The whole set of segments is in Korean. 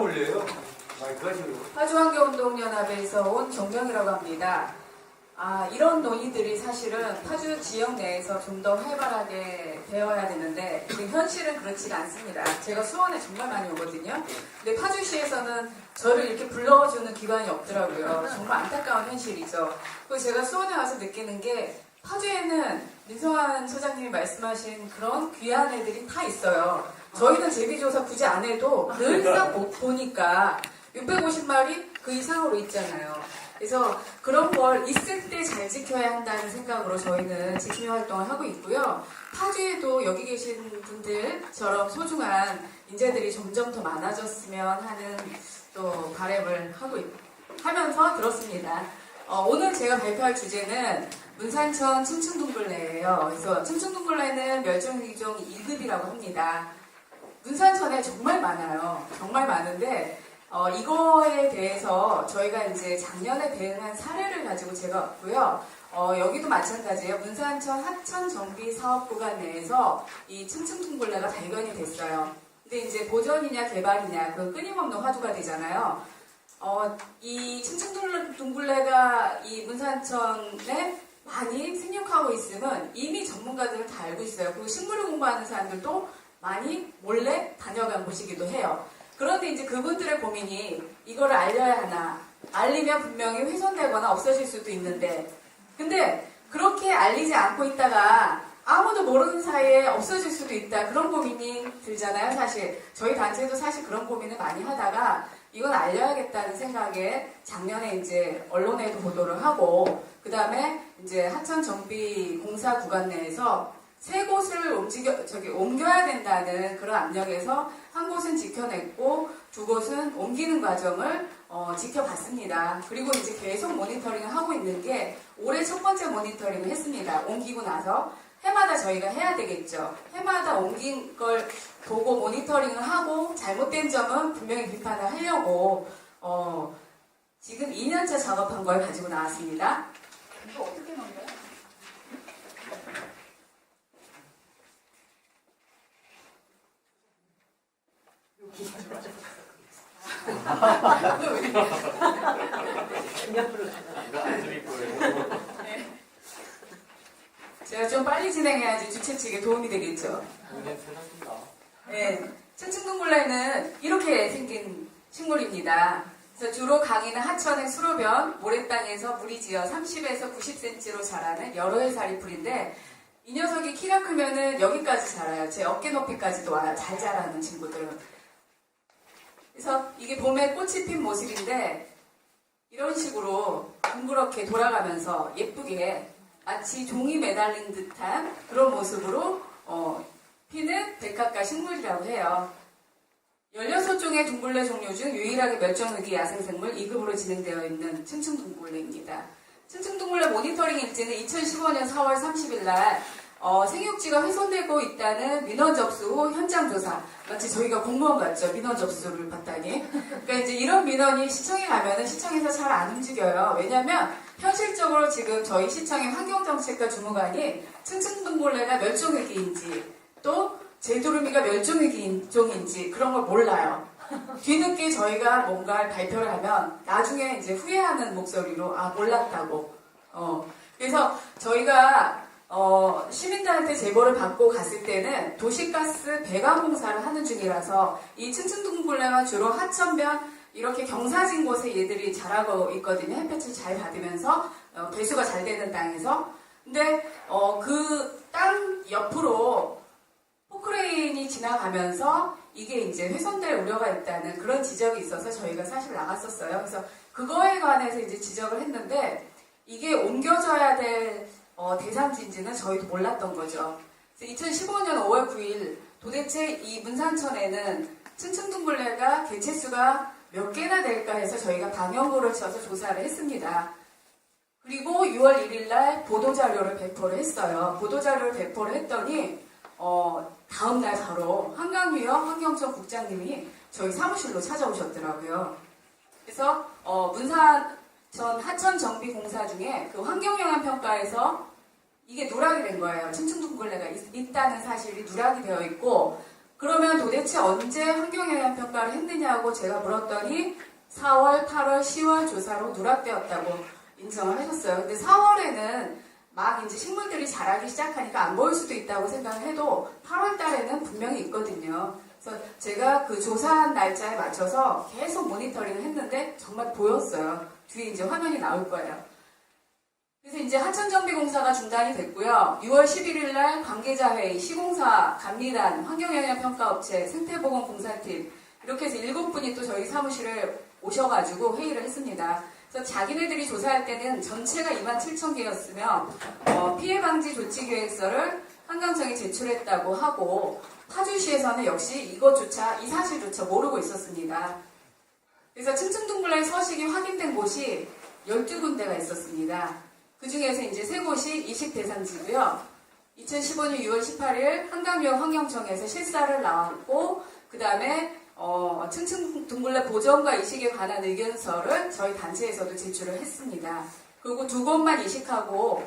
올려요. 마이크가지고. 파주환경운동연합에서 온 정정이라고 합니다. 이런 논의들이 사실은 파주 지역 내에서 좀 더 활발하게 되어야 되는데 현실은 그렇지가 않습니다. 제가 수원에 정말 많이 오거든요. 근데 파주시에서는 저를 이렇게 불러주는 기관이 없더라고요. 정말 안타까운 현실이죠. 그리고 제가 수원에 와서 느끼는 게 파주에는 민성환 소장님이 말씀하신 그런 귀한 애들이 다 있어요. 저희는 제비조사 굳이 안 해도 늘상 보니까 650마리 그 이상으로 있잖아요. 그래서 그런 걸 있을 때 잘 지켜야 한다는 생각으로 저희는 지킴이 활동을 하고 있고요. 파주에도 여기 계신 분들처럼 소중한 인재들이 점점 더 많아졌으면 하는 또 바람을 하면서 들었습니다. 오늘 제가 발표할 주제는 문산천 층층둥글레예요. 그래서 층층둥글레는 멸종위기종 2급이라고 합니다. 문산천에 정말 많아요. 정말 많은데 이거에 대해서 저희가 이제 작년에 대응한 사례를 가지고 제가 왔고요. 여기도 마찬가지예요. 문산천 하천 정비 사업 구간 내에서 이 층층둥글레가 발견이 됐어요. 근데 이제 보전이냐 개발이냐 그 끊임없는 화두가 되잖아요. 이 층층둥글레가 이 문산천에 많이 생육하고 있으면 이미 전문가들은 다 알고 있어요. 그리고 식물을 공부하는 사람들도 많이 몰래 다녀간 곳이기도 해요. 그런데 이제 그분들의 고민이 이거를 알려야 하나, 알리면 분명히 훼손되거나 없어질 수도 있는데, 근데 그렇게 알리지 않고 있다가 아무도 모르는 사이에 없어질 수도 있다. 그런 고민이 들잖아요, 사실. 저희 단체도 사실 그런 고민을 많이 하다가 이건 알려야겠다는 생각에 작년에 이제 언론에도 보도를 하고, 그 다음에 이제 하천 정비 공사 구간 내에서 세 곳을 옮겨야 된다는 그런 압력에서 한 곳은 지켜냈고 두 곳은 옮기는 과정을 지켜봤습니다. 그리고 이제 계속 모니터링을 하고 있는 게 올해 첫 번째 모니터링을 했습니다. 옮기고 나서 해마다 저희가 해야 되겠죠. 해마다 옮긴 걸 보고 모니터링을 하고 잘못된 점은 분명히 비판을 하려고 지금 2년차 작업한 걸 가지고 나왔습니다. 이거 어떻게 넣어요? 제가 좀 빨리 진행해야지 주최 측에 도움이 되겠죠. 네, 층층둥글레는 이렇게 생긴 식물입니다. 그래서 주로 강이나 하천의 수로변, 모래땅에서 물이 지어 30에서 90cm로 자라는 여러 해살이 풀인데 이 녀석이 키가 크면은 여기까지 자라요. 제 어깨 높이까지도 와요. 잘 자라는 친구들은. 그래서 이게 봄에 꽃이 핀 모습인데 이런 식으로 둥그렇게 돌아가면서 예쁘게 마치 종이 매달린 듯한 그런 모습으로 피는 백합과 식물이라고 해요. 16종의 둥글레 종류 중 유일하게 멸종위기 야생생물 2급으로 진행되어 있는 층층둥글레입니다. 층층둥글레 모니터링 일지는 2015년 4월 30일 날 생육지가 훼손되고 있다는 민원 접수 후 현장 조사. 마치 저희가 공무원 같죠. 민원 접수를 받다니. 그러니까 이제 이런 민원이 시청에 가면은 시청에서 잘 안 움직여요. 왜냐면 현실적으로 지금 저희 시청의 환경정책과 주무관이 층층둥글레가 멸종위기인지 또 제두루미가 멸종위기종인지 그런 걸 몰라요. 뒤늦게 저희가 뭔가 발표를 하면 나중에 이제 후회하는 목소리로 몰랐다고. 그래서 저희가 시민들한테 제보를 받고 갔을 때는 도시가스 배관 공사를 하는 중이라서 이 층층둥글레가 주로 하천변 이렇게 경사진 곳에 얘들이 자라고 있거든요. 햇볕을 잘 받으면서 배수가 잘 되는 땅에서. 근데 그 땅 옆으로 포크레인이 지나가면서 이게 이제 훼손될 우려가 있다는 그런 지적이 있어서 저희가 사실 나갔었어요. 그래서 그거에 관해서 이제 지적을 했는데 이게 옮겨져야 될 대상지인지는 저희도 몰랐던 거죠. 그래서 2015년 5월 9일 도대체 이 문산천에는 층층둥글레가 개체수가 몇 개나 될까 해서 저희가 방연고를 쳐서 조사를 했습니다. 그리고 6월 1일 날 보도자료를 배포를 했어요. 보도자료를 배포를 했더니 다음날 바로 한강유역 환경청 국장님이 저희 사무실로 찾아오셨더라고요. 그래서 문산천 하천 정비 공사 중에 그 환경영향 평가에서 이게 누락이 된 거예요. 층층둥글레가 있다는 사실이 누락이 되어 있고 그러면 도대체 언제 환경영향평가를 했느냐고 제가 물었더니 4월, 8월, 10월 조사로 누락되었다고 인정을 하셨어요. 근데 4월에는 막 이제 식물들이 자라기 시작하니까 안 보일 수도 있다고 생각을 해도 8월 달에는 분명히 있거든요. 그래서 제가 그 조사한 날짜에 맞춰서 계속 모니터링을 했는데 정말 보였어요. 뒤에 이제 화면이 나올 거예요. 그래서 이제 하천정비공사가 중단이 됐고요. 6월 11일 날 관계자회의, 시공사, 감리단, 환경영향평가업체, 생태보건공사팀 이렇게 해서 7분이 또 저희 사무실에 오셔가지고 회의를 했습니다. 그래서 자기네들이 조사할 때는 전체가 27,000개였으며 피해방지 조치계획서를 환경청에 제출했다고 하고 파주시에서는 역시 이것조차 이 사실조차 모르고 있었습니다. 그래서 층층둥글레 서식이 확인된 곳이 12군데가 있었습니다. 그 중에서 이제 3곳이 이식 대상지고요. 2015년 6월 18일 한강유역 환경청에서 실사를 나왔고 그 다음에 층층둥글레 보전과 이식에 관한 의견서를 저희 단체에서도 제출을 했습니다. 그리고 2곳만 이식하고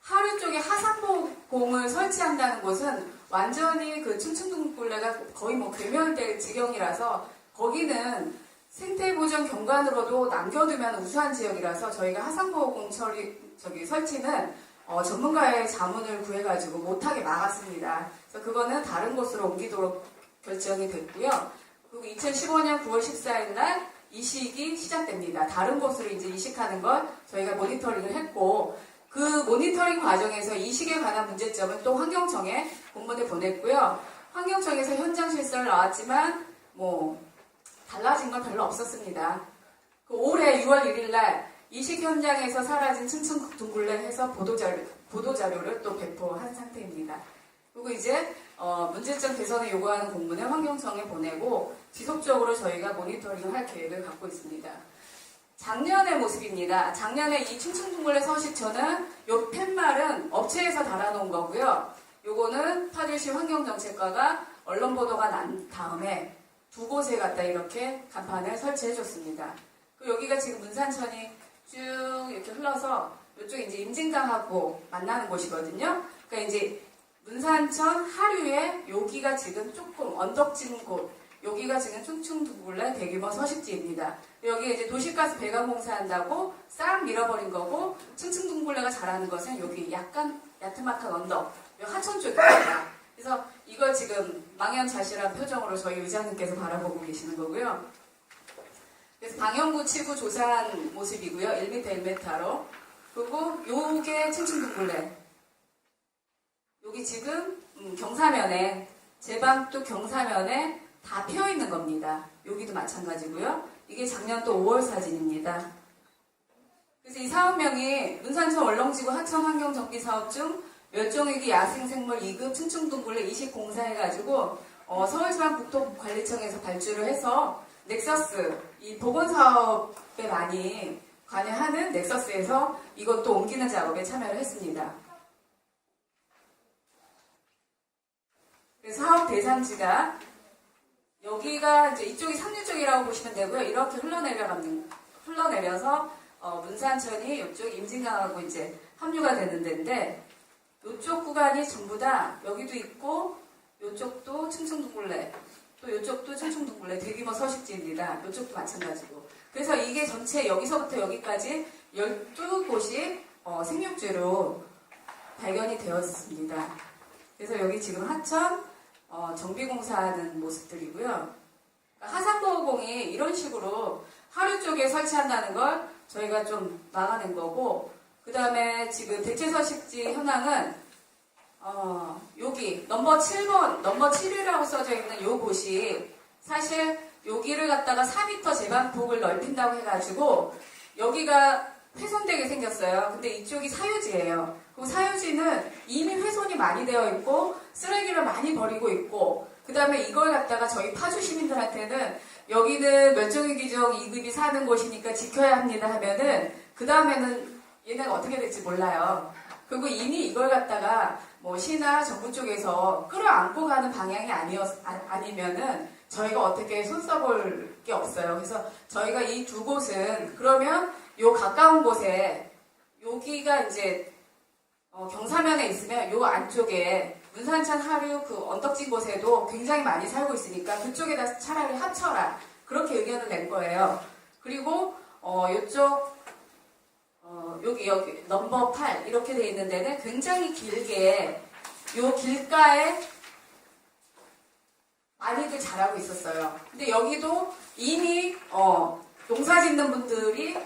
하류 쪽에 하산보공을 설치한다는 곳은 완전히 그 층층둥글레가 거의 뭐 괴멸될 지경이라서 거기는 생태보전 경관으로도 남겨두면 우수한 지역이라서 저희가 하산보공 설치는 전문가의 자문을 구해가지고 못하게 막았습니다. 그래서 그거는 다른 곳으로 옮기도록 결정이 됐고요. 그리고 2015년 9월 14일 날 이식이 시작됩니다. 다른 곳으로 이제 이식하는 걸 저희가 모니터링을 했고 그 모니터링 과정에서 이식에 관한 문제점은 또 환경청에 공문을 보냈고요. 환경청에서 현장 실사를 나왔지만 달라진 건 별로 없었습니다. 그 올해 6월 1일 날 이식 현장에서 사라진 층층둥글레 해서 보도자료를 또 배포한 상태입니다. 그리고 이제 문제점 개선을 요구하는 공문을 환경청에 보내고 지속적으로 저희가 모니터링을 할 계획을 갖고 있습니다. 작년의 모습입니다. 작년에 이 층층둥글레 서식처는 요 팻말은 업체에서 달아놓은 거고요. 요거는 파주시 환경정책과가 언론 보도가 난 다음에 2곳에 갖다 이렇게 간판을 설치해줬습니다. 여기가 지금 문산천이 쭉 이렇게 흘러서 이쪽에 이제 임진강하고 만나는 곳이거든요. 그러니까 이제 문산천 하류에 여기가 지금 조금 언덕진 곳, 여기가 지금 층층둥글레 대규모 서식지입니다. 여기에 이제 도시가스 배관 공사한다고 싹 밀어버린 거고 층층둥글레가 자라는 것은 여기 약간 야트막한 언덕, 하천 쪽입니다. 그래서 이걸 지금 망연자실한 표정으로 저희 의장님께서 바라보고 계시는 거고요. 그래서 방영구 치구 조사한 모습이고요. 1m 1m로. 그리고 요게 층층둥글레. 여기 지금 경사면에 제방도 경사면에 다 피어 있는 겁니다. 여기도 마찬가지고요. 이게 작년 또 5월 사진입니다. 그래서 이 사업명이 문산천 얼렁지구 하천 환경정비 사업 중 멸종위기 야생생물 2급 층층둥글레 이식공사 해가지고 서울지방국토관리청에서 발주를 해서 넥서스, 이 보건사업에 많이 관여하는 넥서스에서 이것도 옮기는 작업에 참여를 했습니다. 그래서 사업 대상지가 여기가 이제 이쪽이 상류 쪽이라고 보시면 되고요. 이렇게 흘러내려서 문산천이 이쪽 임진강하고 이제 합류가 되는 데인데 이쪽 구간이 전부 다 여기도 있고 이쪽도 층층둥글레 또 이쪽도 층층둥글레 대규모 서식지입니다. 이쪽도 마찬가지고 그래서 이게 전체 여기서부터 여기까지 12곳이 생육지로 발견이 되었습니다. 그래서 여기 지금 하천 정비공사하는 모습들이고요. 그러니까 하산보호공이 이런 식으로 하류 쪽에 설치한다는 걸 저희가 좀 막아낸 거고 그 다음에 지금 대체서식지 현황은 여기 넘버 7번, 넘버 7이라고 써져 있는 요 곳이 사실 여기를 갖다가 4m 제방폭을 넓힌다고 해가지고 여기가 훼손되게 생겼어요. 근데 이쪽이 사유지예요. 그리고 사유지는 이미 훼손이 많이 되어 있고 쓰레기를 많이 버리고 있고 그 다음에 이걸 갖다가 저희 파주 시민들한테는 여기는 멸종위기종 2급이 사는 곳이니까 지켜야 합니다 하면은 그 다음에는 얘네가 어떻게 될지 몰라요. 그리고 이미 이걸 갖다가 뭐 시나 정부 쪽에서 끌어안고 가는 방향이 아니면은 저희가 어떻게 손써볼 게 없어요. 그래서 저희가 이 2곳은 그러면 요 가까운 곳에 여기가 이제 경사면에 있으면 요 안쪽에 문산천 하류 그 언덕진 곳에도 굉장히 많이 살고 있으니까 그쪽에다 차라리 합쳐라. 그렇게 의견을 낸 거예요. 그리고 요쪽 여기 넘버 8 이렇게 돼 있는 데는 굉장히 길게 요 길가에 많이들 자라고 있었어요. 근데 여기도 이미 농사 짓는 분들이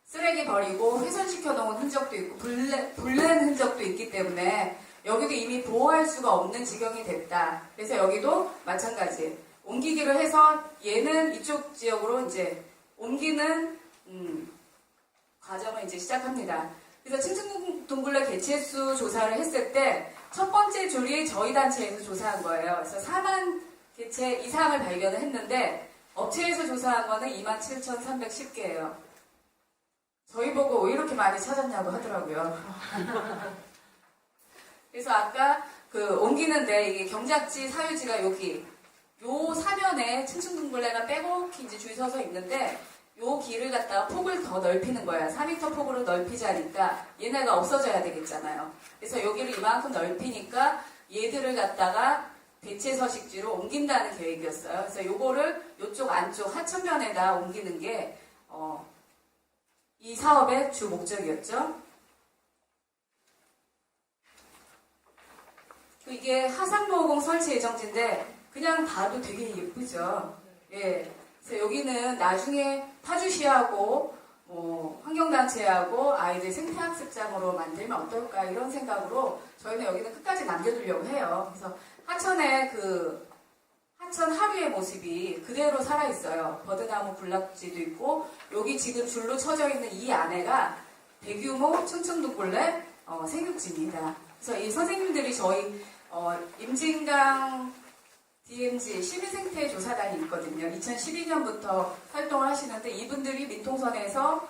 쓰레기 버리고 훼손시켜 놓은 흔적도 있고 불낸 흔적도 있기 때문에 여기도 이미 보호할 수가 없는 지경이 됐다. 그래서 여기도 마찬가지 옮기기를 해서 얘는 이쪽 지역으로 이제 옮기는 과정을 이제 시작합니다. 그래서 층층둥글레 개체수 조사를 했을 때 첫 번째 줄이 저희 단체에서 조사한 거예요. 그래서 4만 개체 이상을 발견을 했는데 업체에서 조사한 거는 27,310개예요. 저희 보고 왜 이렇게 많이 찾았냐고 하더라고요. 그래서 아까 그 옮기는데 이게 경작지 사유지가 여기 요 사면에 층층둥글레가 빼곡히 이제 줄 서서 있는데 요 길을 갖다가 폭을 더 넓히는 거야. 4m 폭으로 넓히자니까 얘네가 없어져야 되겠잖아요. 그래서 여기를 이만큼 넓히니까 얘들을 갖다가 대체 서식지로 옮긴다는 계획이었어요. 그래서 요거를 요쪽 안쪽 하천면에다 옮기는 게 이 사업의 주 목적이었죠. 이게 하상로공 설치 예정지인데 그냥 봐도 되게 예쁘죠. 예. 그래서 여기는 나중에 파주시하고 환경단체하고 아이들 생태학습장으로 만들면 어떨까 이런 생각으로 저희는 여기는 끝까지 남겨두려고 해요. 그래서 하천의 하천 하류의 모습이 그대로 살아있어요. 버드나무 군락지도 있고 여기 지금 줄로 쳐져 있는 이 안에가 대규모 층층둥글레 생육지입니다. 그래서 이 선생님들이 저희 임진강 DMZ 시민생태조사단이 있거든요. 2012년부터 활동을 하시는데 이분들이 민통선에서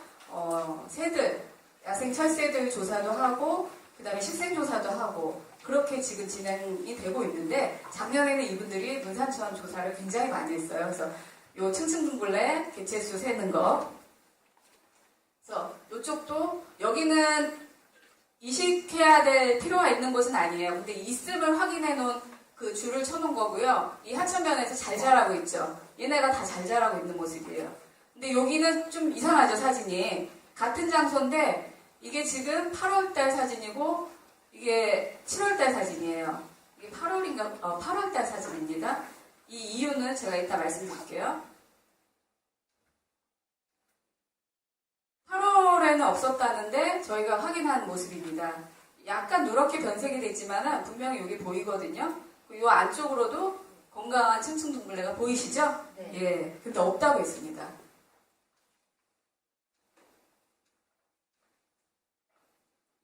새들, 야생 철새들 조사도 하고 그 다음에 식생조사도 하고 그렇게 지금 진행이 되고 있는데 작년에는 이분들이 문산천 조사를 굉장히 많이 했어요. 그래서 요 층층둥글레 개체수 세는 거. 그래서 요쪽도 여기는 이식해야 될 필요가 있는 곳은 아니에요. 근데 있음을 확인해 놓은 그 줄을 쳐놓은 거고요. 이 하천변에서 잘 자라고 있죠. 얘네가 다 잘 자라고 있는 모습이에요. 근데 여기는 좀 이상하죠, 사진이. 같은 장소인데 이게 지금 8월달 사진이고 이게 7월달 사진이에요. 이게 8월달 사진입니다. 이 이유는 제가 이따 말씀드릴게요. 8월에는 없었다는데 저희가 확인한 모습입니다. 약간 누렇게 변색이 됐지만 분명히 여기 보이거든요. 이 안쪽으로도 건강한 층층둥글레가 보이시죠? 네. 예, 근데 없다고 했습니다.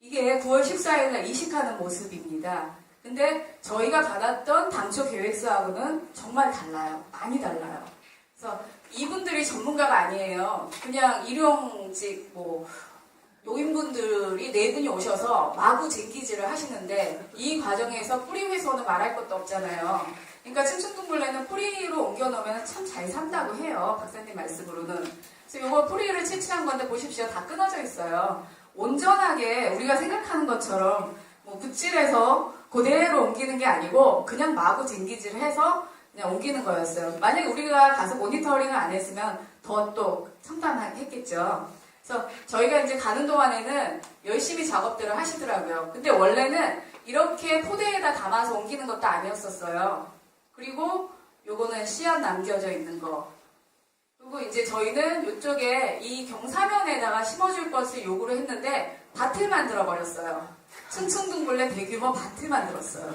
이게 9월 14일날 이식하는 모습입니다. 근데 저희가 받았던 당초 계획서하고는 정말 달라요. 많이 달라요. 그래서 이분들이 전문가가 아니에요. 그냥 일용직 노인분들이 4분이 오셔서 마구 쟁기질을 하시는데 이 과정에서 뿌리 훼손은 말할 것도 없잖아요. 그러니까 층층둥글레는 뿌리로 옮겨놓으면 참 잘 산다고 해요. 박사님 말씀으로는. 그래서 이거 뿌리를 채취한 건데 보십시오. 다 끊어져 있어요. 온전하게 우리가 생각하는 것처럼 붓질해서 그대로 옮기는 게 아니고 그냥 마구 쟁기질을 해서 그냥 옮기는 거였어요. 만약에 우리가 가서 모니터링을 안 했으면 더 또 참담했겠죠. 그래서 저희가 이제 가는 동안에는 열심히 작업들을 하시더라고요. 근데 원래는 이렇게 포대에다 담아서 옮기는 것도 아니었었어요. 그리고 요거는 씨앗 남겨져 있는 거. 그리고 이제 저희는 이쪽에 이 경사면에다가 심어줄 것을 요구를 했는데 밭을 만들어 버렸어요. 층층둥글레 대규모 밭을 만들었어요.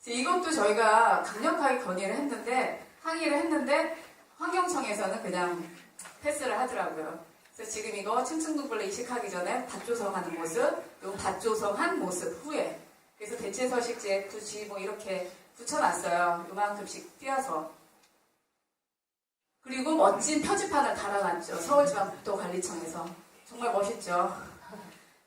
이것도 저희가 강력하게 건의를 했는데 항의를 했는데 환경청에서는 그냥 패스를 하더라고요. 그래서 지금 이거 층층둥글레 이식하기 전에 밭 조성하는 모습, 요 밭 조성한 모습 후에 그래서 대체 서식지에 굳이 이렇게 붙여놨어요. 요만큼씩 띄어서. 그리고 멋진 표지판을 달아놨죠. 서울지방국토관리청에서. 정말 멋있죠.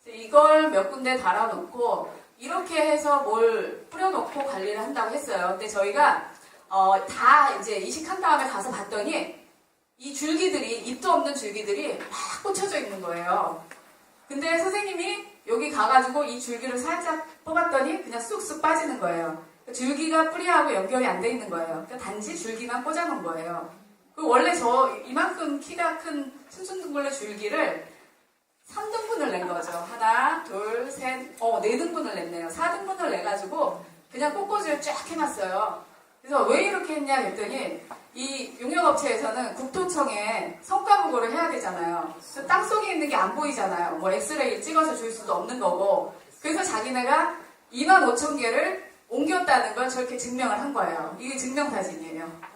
이걸 몇 군데 달아놓고 이렇게 해서 뭘 뿌려놓고 관리를 한다고 했어요. 근데 저희가 다 이제 이식한 다음에 가서 봤더니 이 줄기들이, 잎도 없는 줄기들이 막 꽂혀져 있는 거예요. 근데 선생님이 여기 가가지고 이 줄기를 살짝 뽑았더니 그냥 쑥쑥 빠지는 거예요. 줄기가 뿌리하고 연결이 안 돼 있는 거예요. 그러니까 단지 줄기만 꽂아놓은 거예요. 그리고 원래 저 이만큼 키가 큰 층층둥글레 줄기를 3등분을 낸 거죠. 하나, 둘, 셋, 4등분을 냈네요. 4등분을 내가지고 그냥 꽃꽂이를 쫙 해놨어요. 그래서 왜 이렇게 했냐 했더니 이 용역업체에서는 국토청에 성과 보고를 해야 되잖아요. 땅 속에 있는 게 안 보이잖아요. 뭐 엑스레이 찍어서 줄 수도 없는 거고. 그래서 자기네가 25,000개를 옮겼다는 걸 저렇게 증명을 한 거예요. 이게 증명사진이에요.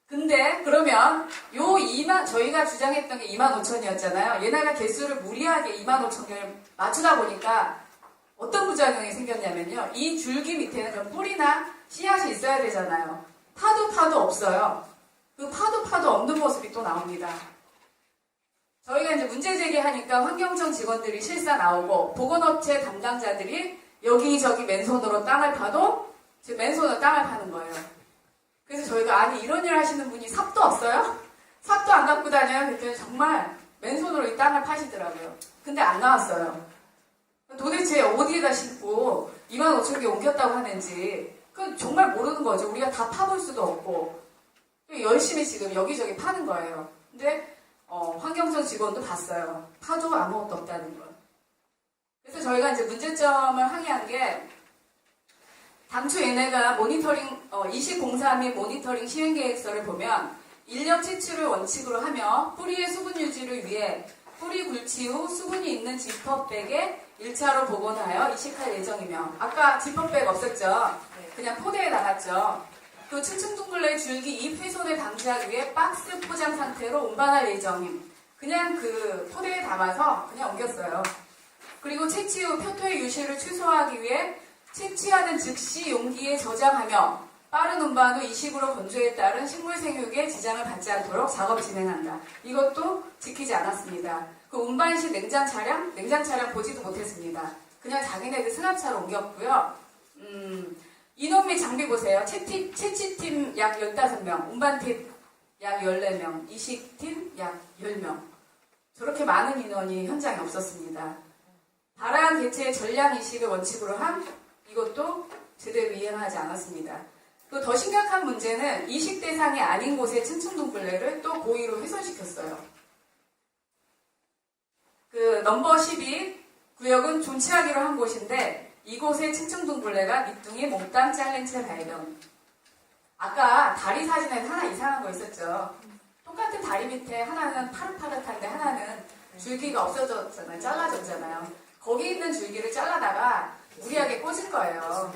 근데 그러면 저희가 주장했던 게 25,000이었잖아요. 얘네가 개수를 무리하게 25,000개를 맞추다 보니까 어떤 부작용이 생겼냐면요. 이 줄기 밑에는 좀 뿌리나 씨앗이 있어야 되잖아요. 파도 없어요. 그 파도 없는 모습이 또 나옵니다. 저희가 이제 문제 제기하니까 환경청 직원들이 실사 나오고 보건업체 담당자들이 여기저기 맨손으로 땅을 파도 지금 맨손으로 땅을 파는 거예요. 그래서 저희가 아니 이런 일 하시는 분이 삽도 없어요? 삽도 안 갖고 다녀요? 그랬더니 정말 맨손으로 이 땅을 파시더라고요. 근데 안 나왔어요. 도대체 어디에다 싣고 25,000개 옮겼다고 하는지 그건 정말 모르는 거죠. 우리가 다 파볼 수도 없고 열심히 지금 여기저기 파는 거예요. 근데 환경청 직원도 봤어요. 파도 아무것도 없다는 걸. 그래서 저희가 이제 문제점을 항의한 게 당초 얘네가 모니터링, 이식공사 및 모니터링 시행계획서를 보면 인력 채취를 원칙으로 하며 뿌리의 수분 유지를 위해 뿌리 굴치 후 수분이 있는 지퍼백에 1차로 복원하여 이식할 예정이며 아까 지퍼백 없었죠? 그냥 포대에 나갔죠. 또 층층둥글레 줄기 잎 훼손을 방지하기 위해 박스 포장 상태로 운반할 예정임. 그냥 그 포대에 담아서 그냥 옮겼어요. 그리고 채취 후 표토의 유실을 최소화하기 위해 채취하는 즉시 용기에 저장하며 빠른 운반 후 이식으로 건조에 따른 식물 생육에 지장을 받지 않도록 작업 진행한다. 이것도 지키지 않았습니다. 그 운반 시 냉장 차량 보지도 못했습니다. 그냥 자기네들 승합차로 옮겼고요. 인원 및 장비 보세요. 채취팀 약 15명, 운반팀 약 14명, 이식팀 약 10명. 저렇게 많은 인원이 현장에 없었습니다. 다양한 개체의 전량 이식을 원칙으로 한 이것도 제대로 이행하지 않았습니다. 또 더 심각한 문제는 이식 대상이 아닌 곳의 층층둥글레를 또 고의로 훼손시켰어요. 그 넘버 12 구역은 존치하기로 한 곳인데 이곳의 층층둥글레가 밑둥이 몽땅 잘린 채 발견. 아까 다리 사진에 하나 이상한 거 있었죠. 똑같은 다리 밑에 하나는 파릇파릇한데 하나는 줄기가 없어졌잖아요. 잘라졌잖아요. 거기 있는 줄기를 잘라다가 무리하게 꽂은 거예요.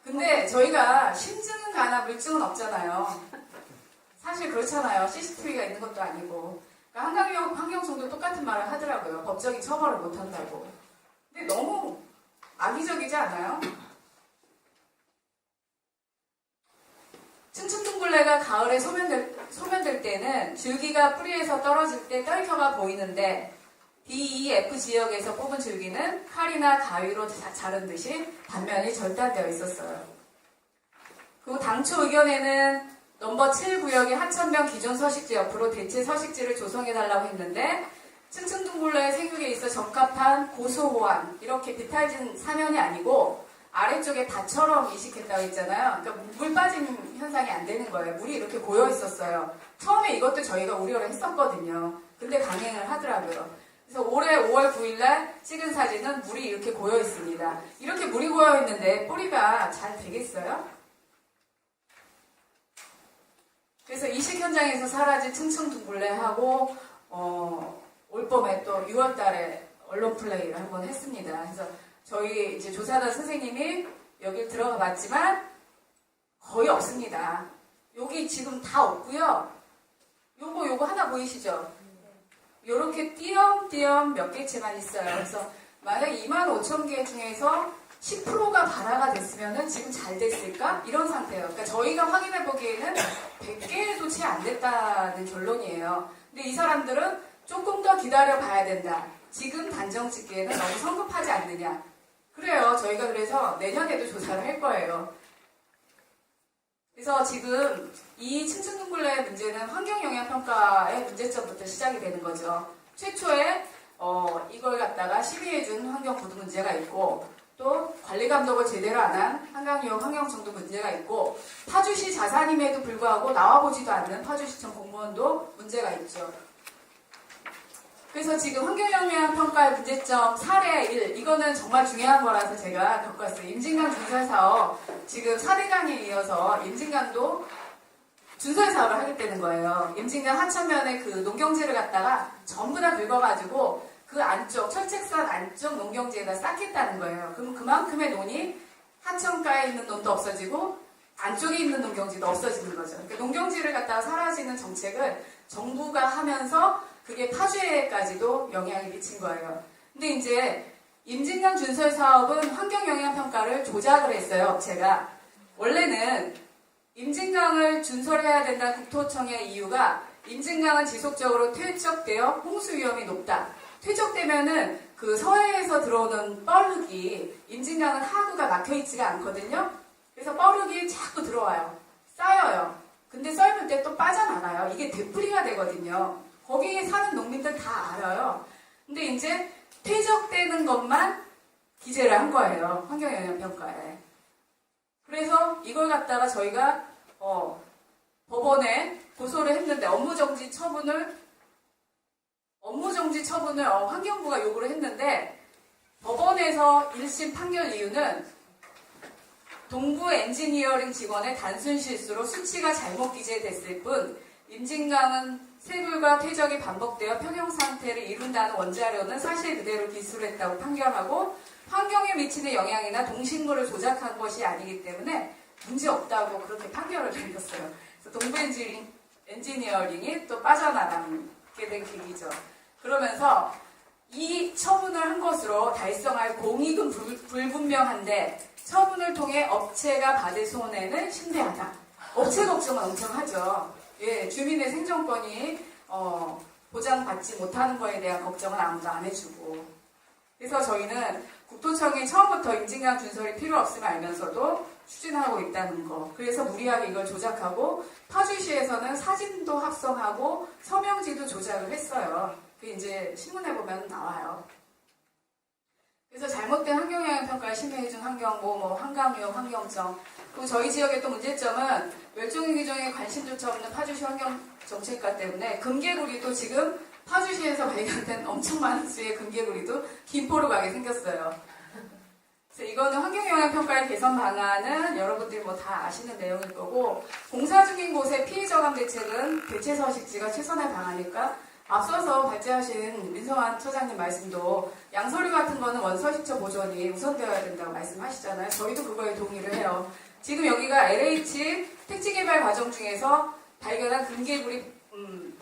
근데 저희가 심증은 가나 물증은 없잖아요. 사실 그렇잖아요. CCTV가 있는 것도 아니고. 그러니까 환경청도 똑같은 말을 하더라고요. 법적인 처벌을 못한다고. 근데 너무 악의적이지 않아요? 층층둥글레가 가을에 소면될 때는 줄기가 뿌리에서 떨어질 때 떨켜가 보이는데 DEF 지역에서 뽑은 줄기는 칼이나 가위로 자른 듯이 단면이 절단되어 있었어요. 그리고 당초 의견에는 넘버 7 구역의 하천변 기존 서식지 옆으로 대체 서식지를 조성해달라고 했는데 층층둥글레의 생육에 있어 적합한 고소호환 이렇게 비탈진 사면이 아니고 아래쪽에 밭처럼 이식했다고 했잖아요. 그러니까 물 빠짐 현상이 안 되는 거예요. 물이 이렇게 고여 있었어요. 처음에 이것도 저희가 우려를 했었거든요. 근데 강행을 하더라고요. 그래서 올해 5월 9일날 찍은 사진은 물이 이렇게 고여 있습니다. 이렇게 물이 고여 있는데 뿌리가 잘 되겠어요? 그래서 이식 현장에서 사라진 층층둥글레하고 올봄에 또 6월달에 언론 플레이를 한번 했습니다. 그래서 저희 이제 조사단 선생님이 여기 들어가 봤지만 거의 없습니다. 여기 지금 다 없고요. 요거 하나 보이시죠? 요렇게 띄엄띄엄 몇 개체만 있어요. 그래서 만약 25,000개 중에서 10%가 발화가 됐으면 지금 잘 됐을까? 이런 상태예요. 그러니까 저희가 확인해 보기에는 100개도 채 안 됐다는 결론이에요. 근데 이 사람들은 조금 더 기다려 봐야 된다. 지금 단정 짓기에는 너무 성급하지 않느냐. 그래요. 저희가 그래서 내년에도 조사를 할 거예요. 그래서 지금 이 층층둥글레의 문제는 환경영향평가의 문제점부터 시작이 되는 거죠. 최초에 이걸 갖다가 시비해준 환경보도 문제가 있고 또 관리 감독을 제대로 안 한 한강유역 환경청도 문제가 있고 파주시 자산임에도 불구하고 나와보지도 않는 파주시청 공무원도 문제가 있죠. 그래서 지금 환경영향 평가의 문제점 사례 1, 이거는 정말 중요한 거라서 제가 갖고 왔어요. 임진강 준설사업, 지금 4대강에 이어서 임진강도 준설사업을 하겠다는 거예요. 임진강 하천면에 그 농경지를 갖다가 전부 다 긁어가지고 그 안쪽, 철책선 안쪽 농경지에다 쌓겠다는 거예요. 그럼 그만큼의 논이 하천가에 있는 논도 없어지고 안쪽에 있는 농경지도 없어지는 거죠. 그러니까 농경지를 갖다가 사라지는 정책을 정부가 하면서 그게 파주에까지도 영향이 미친 거예요. 근데 이제 임진강 준설 사업은 환경영향평가를 조작을 했어요, 업체가. 원래는 임진강을 준설해야 된다는 국토청의 이유가 임진강은 지속적으로 퇴적되어 홍수 위험이 높다. 퇴적되면은 그 서해에서 들어오는 뻘흙이 임진강은 하구가 막혀있지가 않거든요. 그래서 뻘흙이 자꾸 들어와요. 쌓여요. 근데 썰물 때 또 빠져나가요. 이게 되풀이가 되거든요. 거기에 사는 농민들 다 알아요. 근데 이제 퇴적되는 것만 기재를 한 거예요. 환경영향평가에. 그래서 이걸 갖다가 저희가 법원에 고소를 했는데 업무정지 처분을 환경부가 요구를 했는데 법원에서 1심 판결 이유는 동부 엔지니어링 직원의 단순 실수로 수치가 잘못 기재됐을 뿐 임진강은 세불과 퇴적이 반복되어 평형 상태를 이룬다는 원자료는 사실 그대로 기술했다고 판결하고 환경에 미치는 영향이나 동식물을 조작한 것이 아니기 때문에 문제없다고 그렇게 판결을 내렸어요. 그래서 동부 엔지니어링이 또 빠져나가게 된 계기죠. 그러면서 이 처분을 한 것으로 달성할 공익은 불분명한데 처분을 통해 업체가 받을 손해는 심대하다. 업체 걱정은 엄청 하죠. 예, 주민의 생존권이 보장받지 못하는 거에 대한 걱정은 아무도 안 해주고. 그래서 저희는 국토청이 처음부터 임진강 준설이 필요 없음을 알면서도 추진하고 있다는 거. 그래서 무리하게 이걸 조작하고 파주시에서는 사진도 합성하고 서명지도 조작을 했어요. 그게 이제 신문에 보면 나와요. 그래서 잘못된 환경영향평가를 심의해준 환경부, 한강유역 환경청. 그리고 저희 지역의 또 문제점은 멸종위기종에 관심조차 없는 파주시 환경정책과 때문에 금개구리도 지금 파주시에서 발견된 엄청 많은 수의 금개구리도 김포로 가게 생겼어요. 그래서 이거는 환경영향평가의 개선 방안은 여러분들이 다 아시는 내용일 거고 공사 중인 곳의 피해 저감 대책은 대체 서식지가 최선의 방안일까? 앞서서 발제하신 민성환 처장님 말씀도 양서류 같은 거는 원서식처 보존이 우선되어야 된다고 말씀하시잖아요. 저희도 그거에 동의를 해요. 지금 여기가 LH 택지개발 과정 중에서 발견한 금개구리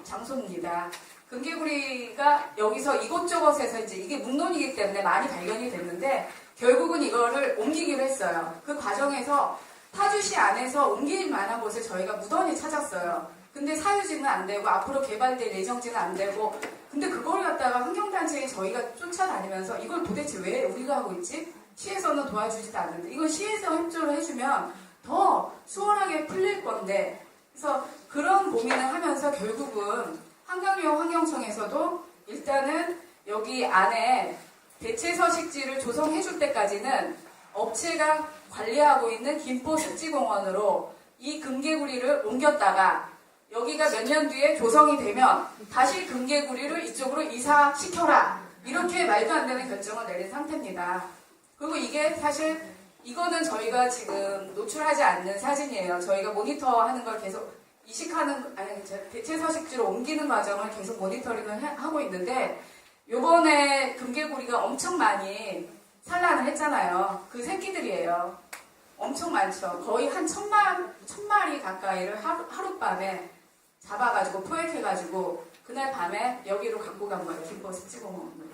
장소입니다. 금개구리가 여기서 이곳저곳에서 이제 이게 묵론이기 때문에 많이 발견이 됐는데 결국은 이거를 옮기기로 했어요. 그 과정에서 파주시 안에서 옮길 만한 곳을 저희가 무던히 찾았어요. 근데 사유지는 안 되고 앞으로 개발될 예정지는 안 되고 근데 그걸 갖다가 환경단체에 저희가 쫓아다니면서 이걸 도대체 왜 우리가 하고 있지? 시에서는 도와주지도 않는데 이걸 시에서 협조를 해주면 더 수월하게 풀릴 건데 그래서 그런 고민을 하면서 결국은 한강유역 환경청에서도 일단은 여기 안에 대체 서식지를 조성해 줄 때까지는 업체가 관리하고 있는 김포습지공원으로 이 금개구리를 옮겼다가 여기가 몇 년 뒤에 조성이 되면 다시 금개구리를 이쪽으로 이사시켜라. 이렇게 말도 안 되는 결정을 내린 상태입니다. 그리고 이게 사실 이거는 저희가 지금 노출하지 않는 사진이에요. 저희가 모니터하는 걸 계속 대체 서식지로 옮기는 과정을 계속 모니터링을 하고 있는데 요번에 금개구리가 엄청 많이 산란을 했잖아요. 그 새끼들이에요. 엄청 많죠. 거의 한 1000마리 가까이를 하룻밤에 잡아가지고 포획해가지고 그날 밤에 여기로 갖고 간 거예요. 김포습지공원으로.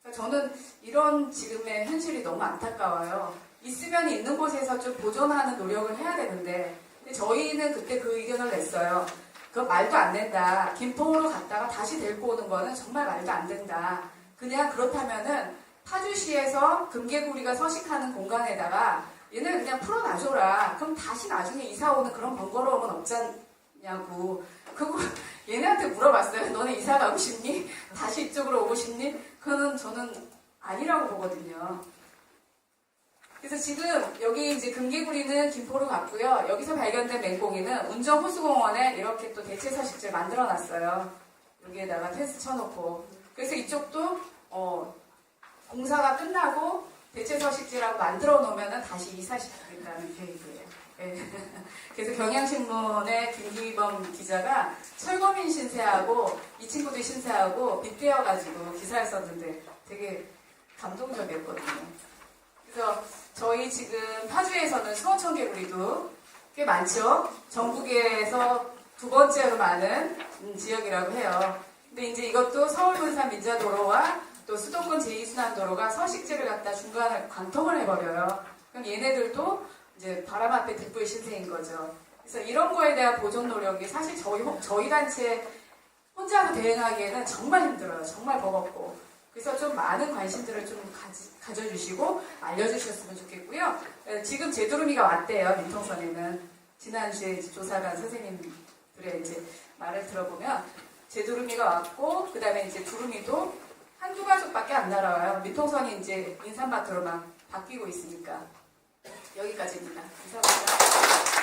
그러니까 저는 이런 지금의 현실이 너무 안타까워요. 있으면 있는 곳에서 좀 보존하는 노력을 해야 되는데 근데 저희는 그때 그 의견을 냈어요. 그거 말도 안 된다. 김포로 갔다가 다시 데리고 오는 거는 정말 말도 안 된다. 그냥 그렇다면은 파주시에서 금개구리가 서식하는 공간에다가 얘네 그냥 풀어놔줘라. 그럼 다시 나중에 이사 오는 그런 번거로움은 없잖냐고. 그거 얘네한테 물어봤어요. 너네 이사 가고 싶니? 다시 이쪽으로 오고 싶니? 그거는 저는 아니라고 보거든요. 그래서 지금 여기 이제 금개구리는 김포로 갔고요. 여기서 발견된 맹꽁이는 운정호수공원에 이렇게 또 대체 서식지를 만들어 놨어요. 여기에다가 펜스 쳐놓고. 그래서 이쪽도 공사가 끝나고 대체 서식지라고 만들어 놓으면 다시 이사시키겠다는 계획이에요. 예. 그래서 경향신문의 김기범 기자가 철거민 신세하고 이 친구들 신세하고 빗대어가지고 기사를 썼는데 되게 감동적이었거든요. 그래서 저희 지금 파주에서는 수원청개구리도 꽤 많죠. 전국에서 두 번째로 많은 지역이라고 해요. 근데 이제 이것도 서울분산 민자도로와 또 수도권 제2순환도로가 서식지를 갖다 중간에 관통을 해버려요. 그럼 얘네들도 이제 바람 앞에 듣불 신세인 거죠. 그래서 이런 거에 대한 보존 노력이 사실 저희 단체 혼자서 대응하기에는 정말 힘들어요. 정말 버겁고. 그래서 좀 많은 관심들을 좀 가져주시고 알려주셨으면 좋겠고요. 지금 제두루미가 왔대요. 민통선에는. 지난주에 조사관 선생님들의 이제 말을 들어보면 제두루미가 왔고 그 다음에 이제 두루미도 한두 가족밖에 안 날아와요. 민통선이 이제 인삼밭으로만 바뀌고 있으니까. 여기까지입니다. 감사합니다.